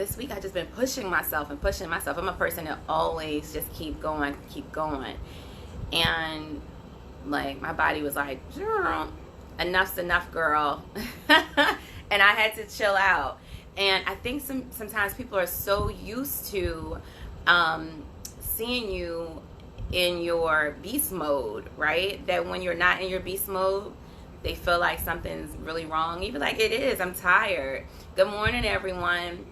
this week I just been pushing myself and pushing myself. I'm a person that always just keep going. And like my body was like, enough's enough, girl. And I had to chill out. And I think sometimes people are so used to seeing you in your beast mode, right? That when you're not in your beast mode, they feel like something's really wrong. You be like, it is, I'm tired. Good morning, everyone.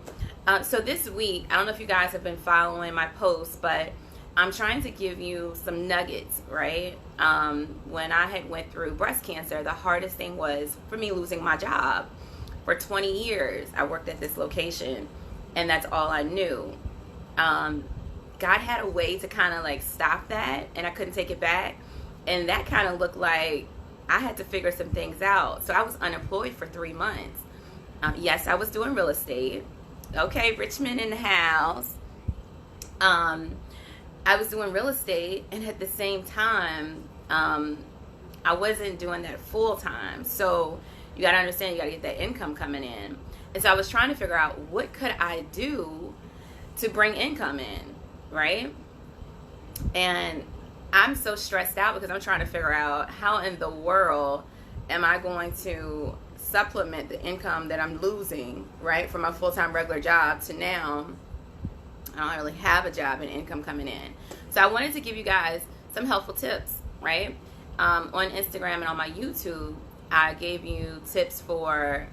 So this week, I don't know if you guys have been following my posts, but I'm trying to give you some nuggets, right? When I had went through breast cancer, the hardest thing was for me losing my job. For 20 years, I worked at this location, and that's all I knew. God had a way to kind of like stop that, and I couldn't take it back. And that kind of looked like I had to figure some things out. So I was unemployed for 3 months. Yes, I was doing real estate. Okay, Richmond in the house. I was doing real estate, and at the same time, I wasn't doing that full time. So you got to understand, you got to get that income coming in. And so I was trying to figure out what could I do to bring income in, right? And I'm so stressed out because I'm trying to figure out how in the world am I going to supplement the income that I'm losing, right, from my full-time regular job to now I don't really have a job and income coming in. So I wanted to give you guys some helpful tips, right? On Instagram and on my YouTube, I gave you tips for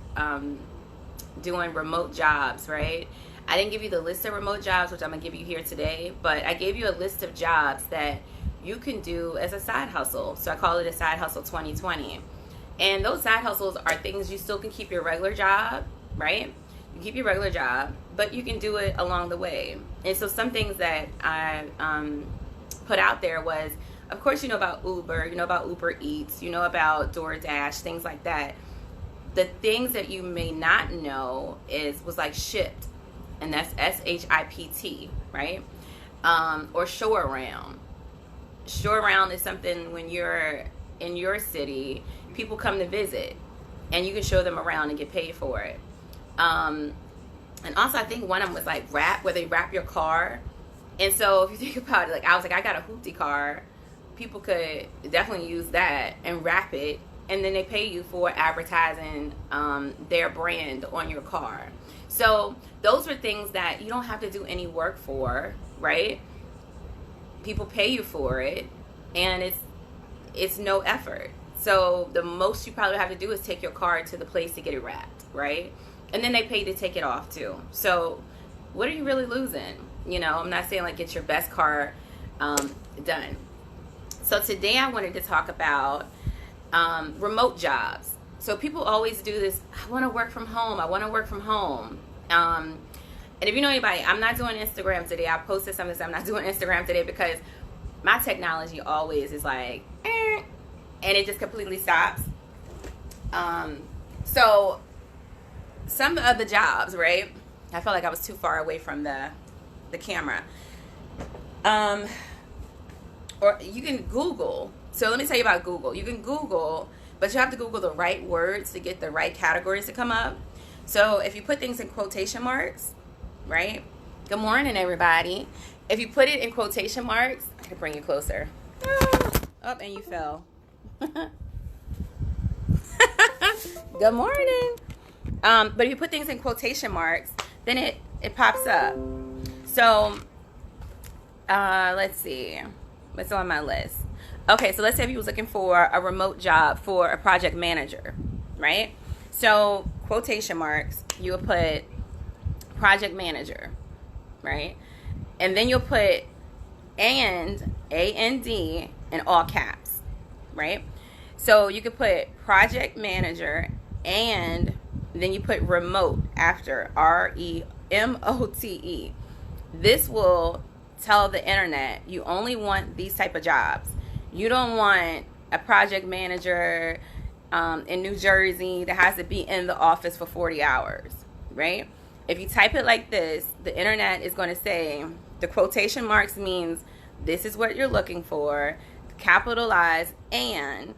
doing remote jobs, right? I didn't give you the list of remote jobs, which I'm going to give you here today, but I gave you a list of jobs that you can do as a side hustle. So I call it a side hustle 2020. And those side hustles are things you still can keep your regular job, right? You keep your regular job, but you can do it along the way. And so some things that I put out there was, of course, you know about Uber, you know about Uber Eats, you know about DoorDash, things like that. The things that you may not know was like Shipt, and that's SHIPT, right? Or Show Around. Show Around is something when you're in your city, people come to visit, and you can show them around and get paid for it. And also I think one of them was like wrap, where they wrap your car. And so if you think about it, like I was like, I got a hoopty car. People could definitely use that and wrap it, and then they pay you for advertising their brand on your car. So those are things that you don't have to do any work for, right? People pay you for it, and it's no effort. So the most you probably have to do is take your car to the place to get it wrapped, right? And then they pay to take it off too. So what are you really losing? You know, I'm not saying like get your best car done. So today I wanted to talk about remote jobs. So people always do this, I want to work from home. I want to work from home. And if you know anybody, I'm not doing Instagram today. I posted something that I'm not doing Instagram today because my technology always is like, and it just completely stops. So some of the jobs, right? I felt like I was too far away from the camera. Or you can Google. So let me tell you about Google. You can Google, but you have to Google the right words to get the right categories to come up. So if you put things in quotation marks, right? Good morning, everybody. If you put it in quotation marks, I can bring you closer. Oh, and you fell. Good morning. But if you put things in quotation marks, then it pops up. So let's see. What's on my list? Okay, so let's say if you was looking for a remote job for a project manager, right? So quotation marks, you would put project manager, right? And then you'll put A-N-D in all caps, right? So you could put project manager and then you put remote after, R-E-M-O-T-E. This will tell the internet you only want these type of jobs. You don't want a project manager in New Jersey that has to be in the office for 40 hours, right? If you type it like this, the internet is going to say the quotation marks means this is what you're looking for, capitalize, and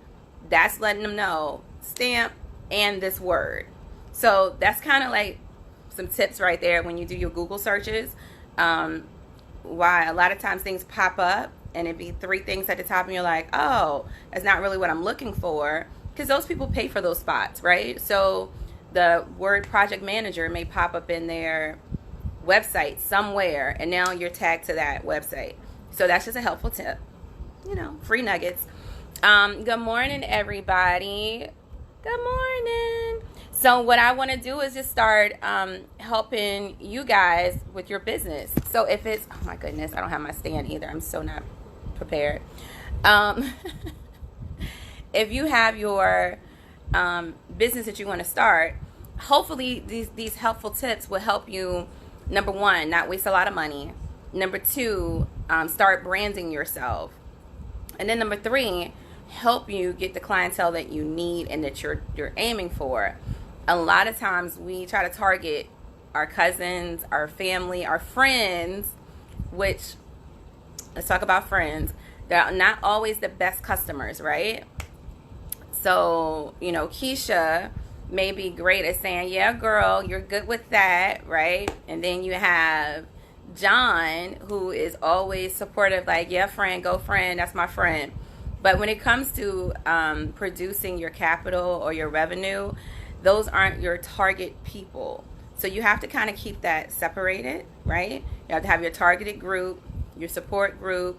that's letting them know, stamp, and this word. So that's kind of like some tips right there when you do your Google searches. Why a lot of times things pop up and it'd be 3 things at the top and you're like, oh, that's not really what I'm looking for, because those people pay for those spots, right? So the word project manager may pop up in their website somewhere, and now you're tagged to that website. So that's just a helpful tip. Free nuggets. Good morning, everybody. Good morning. So what I want to do is just start helping you guys with your business. So if it's, oh my goodness, I don't have my stand either. I'm so not prepared. If you have your business that you want to start, hopefully these helpful tips will help you, number 1, not waste a lot of money. Number 2, start branding yourself. And then number 3, help you get the clientele that you need and that you're aiming for. A lot of times we try to target our cousins, our family, our friends, which, let's talk about friends. They're not always the best customers, right? So, Keisha may be great at saying, yeah, girl, you're good with that, right? And then you have John, who is always supportive, like, yeah, friend, go friend, that's my friend. But when it comes to producing your capital or your revenue, those aren't your target people. So you have to kind of keep that separated, right? You have to have your targeted group, your support group,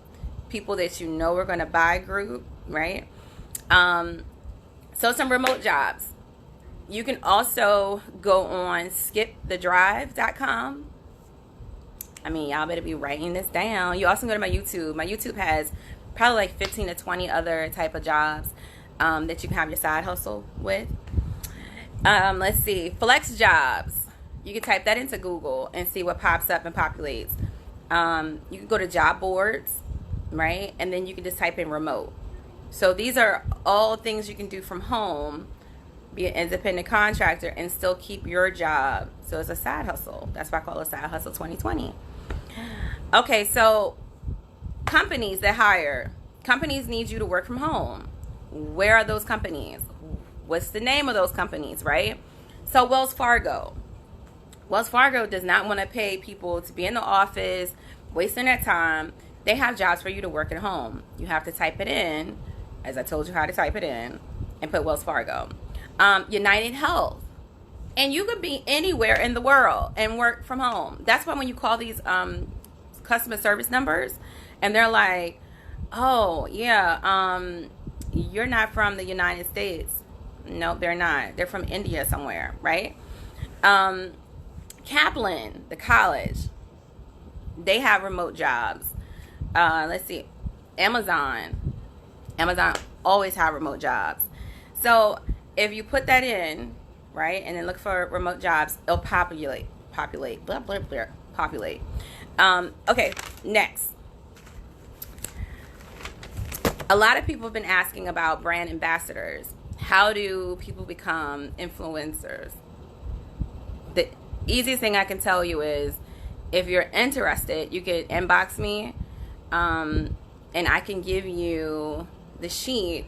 people that you know are going to buy group, right? So some remote jobs. You can also go on skipthedrive.com. I mean, y'all better be writing this down. You also can go to my YouTube. My YouTube has probably like 15 to 20 other type of jobs that you can have your side hustle with. Let's see. Flex jobs. You can type that into Google and see what pops up and populates. You can go to job boards, right? And then you can just type in remote. So these are all things you can do from home, be an independent contractor, and still keep your job. So it's a side hustle. That's why I call it Side Hustle 2020. Okay, so companies that hire. Companies need you to work from home. Where are those companies? What's the name of those companies, right? So Wells Fargo. Wells Fargo does not want to pay people to be in the office, wasting their time. They have jobs for you to work at home. You have to type it in, as I told you how to type it in, and put Wells Fargo. United Health. And you could be anywhere in the world and work from home. That's why when you call these customer service numbers and they're like, oh, yeah, you're not from the United States. No, they're not. They're from India somewhere, right? Kaplan, the college, they have remote jobs. Let's see. Amazon always have remote jobs. So if you put that in, right, and then look for remote jobs, it'll populate, blah, blah, blah, populate. Okay, next. A lot of people have been asking about brand ambassadors. How do people become influencers? The easiest thing I can tell you is, if you're interested, you could inbox me, and I can give you the sheet,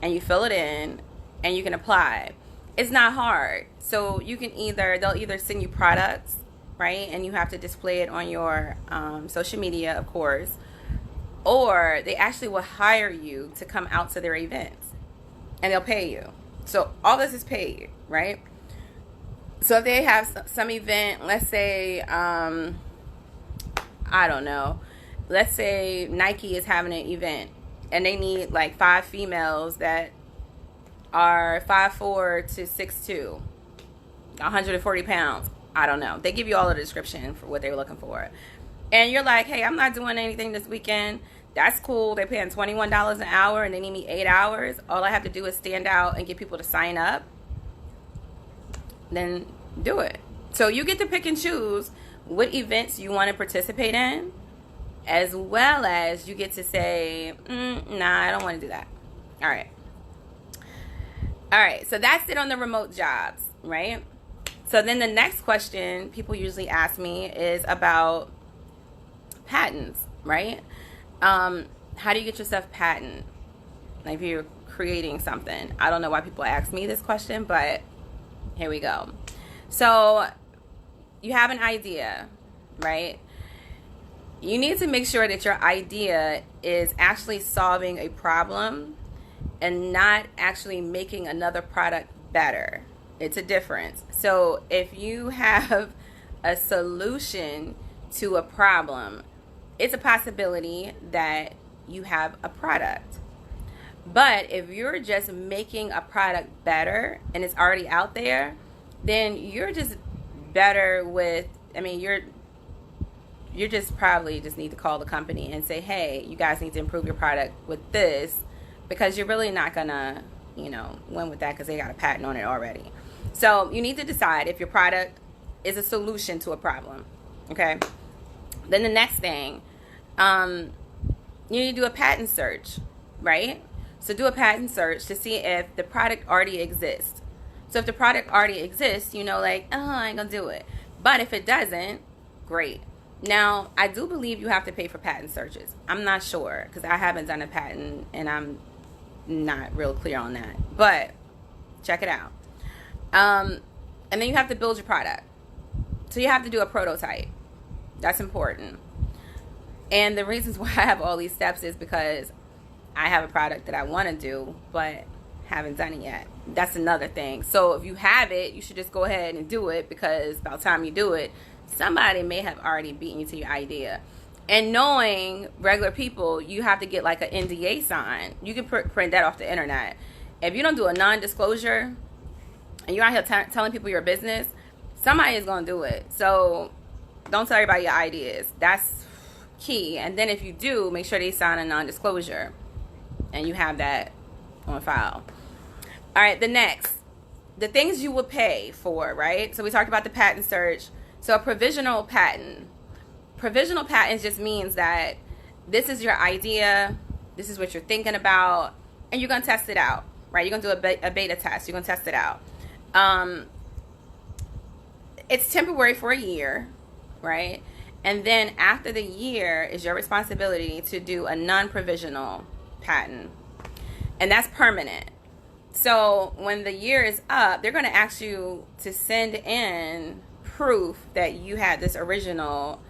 and you fill it in, and you can apply. It's not hard. So you can they'll either send you products, right? And you have to display it on your social media, of course. Or they actually will hire you to come out to their events. And they'll pay you. So all this is paid, right? So if they have some event, let's say, I don't know. Let's say Nike is having an event. And they need like 5 females that are 5'4" to 6'2", 140 pounds. I don't know. They give you all the description for what they're looking for. And you're like, hey, I'm not doing anything this weekend. That's cool. They're paying $21 an hour and they need me 8 hours. All I have to do is stand out and get people to sign up. Then do it. So you get to pick and choose what events you want to participate in, as well as you get to say, nah, I don't want to do that. All right. All right, so that's it on the remote jobs, right? So then the next question people usually ask me is about patents, right? How do you get yourself patent? Like if you're creating something. I don't know why people ask me this question, but here we go. So you have an idea, right? You need to make sure that your idea is actually solving a problem and not actually making another product better. It's a difference. So if you have a solution to a problem, it's a possibility that you have a product. But if you're just making a product better and it's already out there, then you're just better with, you're just probably just need to call the company and say, hey, you guys need to improve your product with this, because you're really not gonna, win with that because they got a patent on it already. So you need to decide if your product is a solution to a problem. Okay. Then the next thing, you need to do a patent search, right? So do a patent search to see if the product already exists. So if the product already exists, I ain't gonna do it. But if it doesn't, great. Now, I do believe you have to pay for patent searches. I'm not sure because I haven't done a patent and I'm not real clear on that. But check it out. And then you have to build your product. So you have to do a prototype. That's important. And the reasons why I have all these steps is because I have a product that I want to do, but haven't done it yet. That's another thing. So if you have it, you should just go ahead and do it, because by the time you do it, somebody may have already beaten you to your idea. And knowing regular people, you have to get like an NDA sign. You can print that off the internet. If you don't do a non-disclosure and you're out here telling people your business, somebody is going to do it. So don't tell everybody your ideas. That's key. And then if you do, make sure they sign a non-disclosure and you have that on file. All right, the things you would pay for, right? So we talked about the patent search. So a provisional patent. Provisional patents just means that this is your idea, this is what you're thinking about, and you're going to test it out, right? You're going to do a beta test. You're going to test it out. It's temporary for a year, right? And then after the year is your responsibility to do a non-provisional patent. And that's permanent. So when the year is up, they're going to ask you to send in proof that you had this original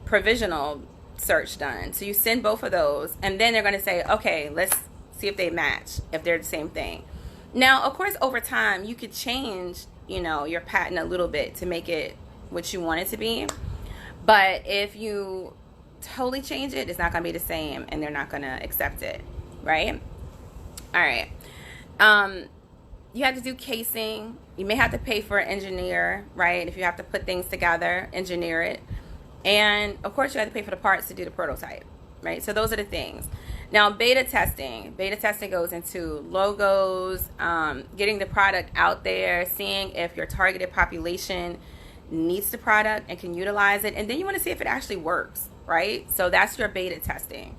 provisional search done. So you send both of those, and then they're going to say, okay, let's see if they match, if they're the same thing. Now, of course, over time, you could change, your patent a little bit to make it what you want it to be. But if you totally change it, it's not going to be the same, and they're not going to accept it, right? All right. You have to do casing. You may have to pay for an engineer, right? If you have to put things together, engineer it. And, of course, you have to pay for the parts to do the prototype, right? So those are the things. Now, beta testing. Beta testing goes into logos, getting the product out there, seeing if your targeted population needs the product and can utilize it. And then you want to see if it actually works, right? So that's your beta testing.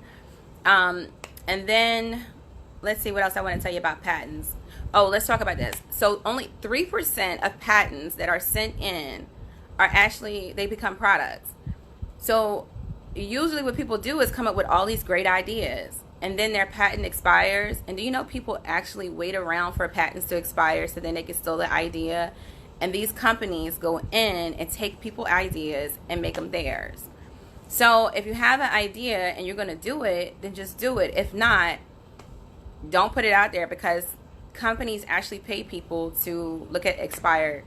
And then, let's see what else I want to tell you about patents. Oh, let's talk about this. So only 3% of patents that are sent in are actually, they become products. So usually what people do is come up with all these great ideas, and then their patent expires. And do you know people actually wait around for patents to expire so then they can steal the idea? And these companies go in and take people's ideas and make them theirs. So if you have an idea and you're going to do it, then just do it. If not, don't put it out there, because companies actually pay people to look at expired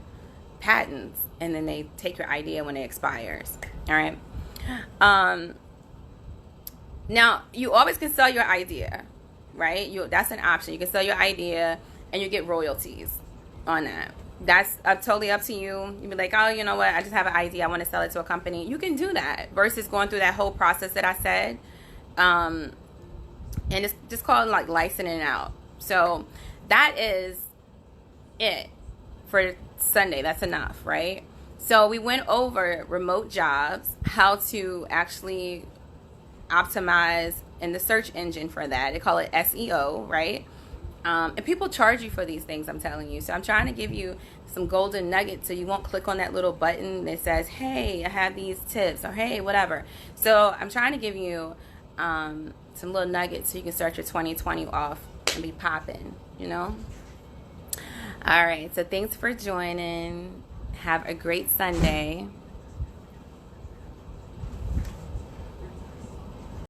patents, and then they take your idea when it expires. All right. Now, you always can sell your idea, right? That's an option. You can sell your idea and you get royalties on that. That's totally up to you. You be like, oh, you know what? I just have an idea. I want to sell it to a company. You can do that versus going through that whole process that I said. And it's just called like licensing out. So that is it for Sunday. That's enough, right? So we went over remote jobs, how to actually optimize in the search engine for that. They call it SEO, right? And people charge you for these things, I'm telling you. So I'm trying to give you some golden nuggets so you won't click on that little button that says, hey, I have these tips, or hey, whatever. So I'm trying to give you some little nuggets so you can start your 2020 off and be popping, you know? All right, so thanks for joining. Have a great Sunday.